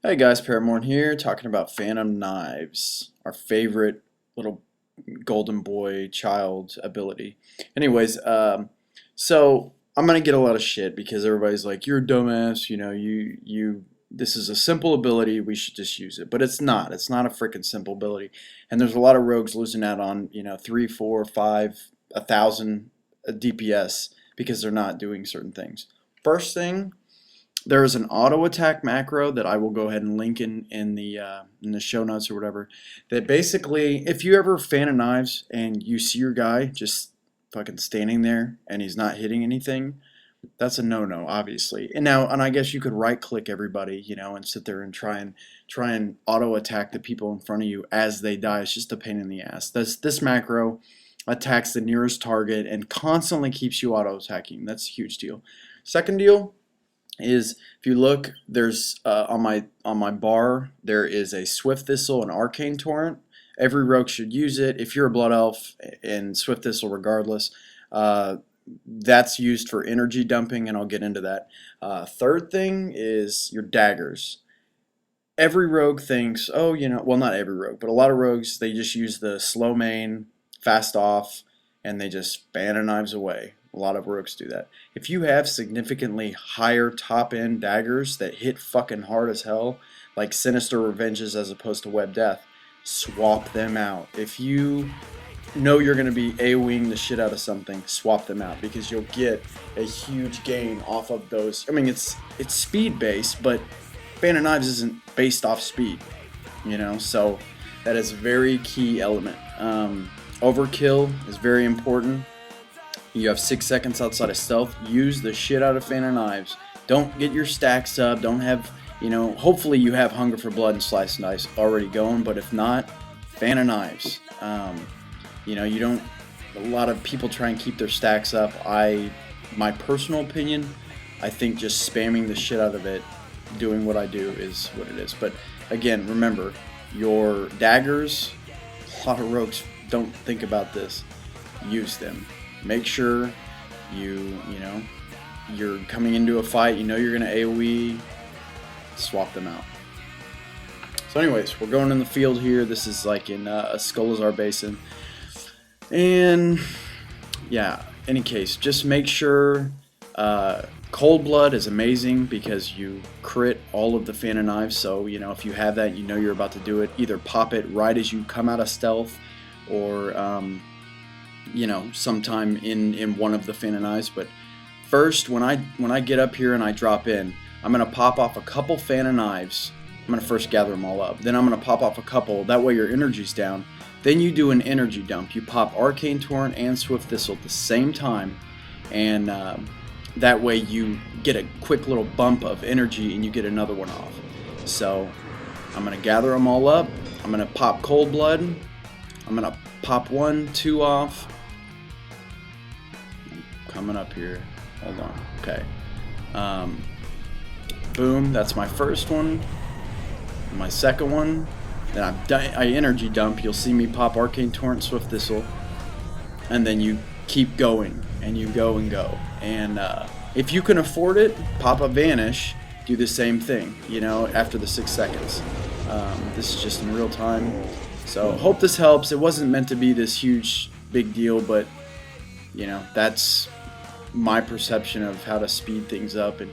Hey guys, Paramore here, talking about Phantom Knives, our favorite little golden boy child ability. Anyways, so I'm gonna get a lot of shit because everybody's like, "You're a dumbass," This is a simple ability. We should just use it, but it's not. It's not a freaking simple ability, and there's a lot of rogues losing out on 3, 4, 5, 1,000 DPS because they're not doing certain things. First thing. There is an auto attack macro that I will go ahead and link in the show notes or whatever. That basically, if you ever fan of knives and you see your guy just fucking standing there and he's not hitting anything, that's a no-no, obviously. And I guess you could right-click everybody, and sit there and try and auto attack the people in front of you as they die. It's just a pain in the ass. This macro attacks the nearest target and constantly keeps you auto attacking. That's a huge deal. Second deal is, if you look, there's on my bar there is a Swift Thistle and Arcane Torrent. Every rogue should use it. If you're a Blood Elf, and Swift Thistle regardless, that's used for energy dumping, and I'll get into that. Third thing is your daggers. Every rogue thinks, oh, well, not every rogue, but a lot of rogues, they just use the slow main, fast off, and they just ban a knives away. A lot of rogues do that. If you have significantly higher top-end daggers that hit fucking hard as hell, like Sinister Revenges as opposed to Web Death, swap them out. If you know you're going to be aoe'ing the shit out of something, swap them out, because you'll get a huge gain off of those. I mean, it's speed-based, but Fan of Knives isn't based off speed, so that is a very key element. Overkill is very important. You have 6 seconds outside of stealth. Use the shit out of Fan of Knives. Don't get your stacks up. Don't have, hopefully you have Hunger for Blood and Slice and Dice already going, but if not, Fan of Knives. You don't, a lot of people try and keep their stacks up. My personal opinion, I think just spamming the shit out of it, doing what I do is what it is. But again, remember, your daggers, a lot of rogues don't think about this. Use them. Make sure you're coming into a fight, you're going to AoE, swap them out. So anyways, we're going in the field here. This is like in a Skullazar Basin. And yeah, any case, just make sure Cold Blood is amazing because you crit all of the Fan of Knives. So, if you have that, you're about to do it. Either pop it right as you come out of stealth or sometime in one of the Fan of Knives. But first, when I get up here and I drop in, I'm gonna pop off a couple Fan of Knives. I'm gonna first gather them all up. Then I'm gonna pop off a couple. That way your energy's down. Then you do an energy dump. You pop Arcane Torrent and Swift Thistle at the same time, and that way you get a quick little bump of energy and you get another one off. So I'm gonna gather them all up. I'm gonna pop Cold Blood. I'm gonna pop 1, 2 off. Coming up here. Hold on. Okay. Boom. That's my first one. My second one. Then I energy dump. You'll see me pop Arcane Torrent, Swift Thistle, and then you keep going and you go and go. And if you can afford it, pop a Vanish. Do the same thing. After the 6 seconds. This is just in real time. So hope this helps. It wasn't meant to be this huge big deal, but that's my perception of how to speed things up. And